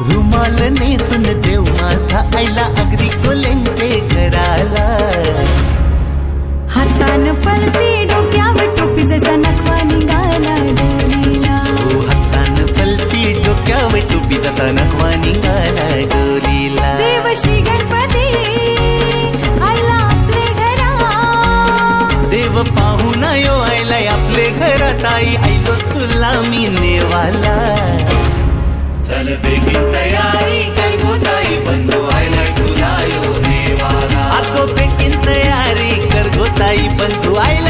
रुमाल नेसून देव माझा आईला अगदी कोल्यांचे घराला. हातान पलती डोक्यावर टोपी जसा नखवा निघाला डोलीला. हो हातान पलती डोक्यावर टोपी जसा नखवा निघाला डोलीला. देव श्री गणपती आईला आपले घरा. देव पाहून यो आईला आपले घरात. आई आईलो तुला मी नेवाला. चल बेगीन तयारी कर गो ताई बंधू आयला तुला यो नेवाला. अगो बेगीन तयारी कर गो ताई बंधू आईला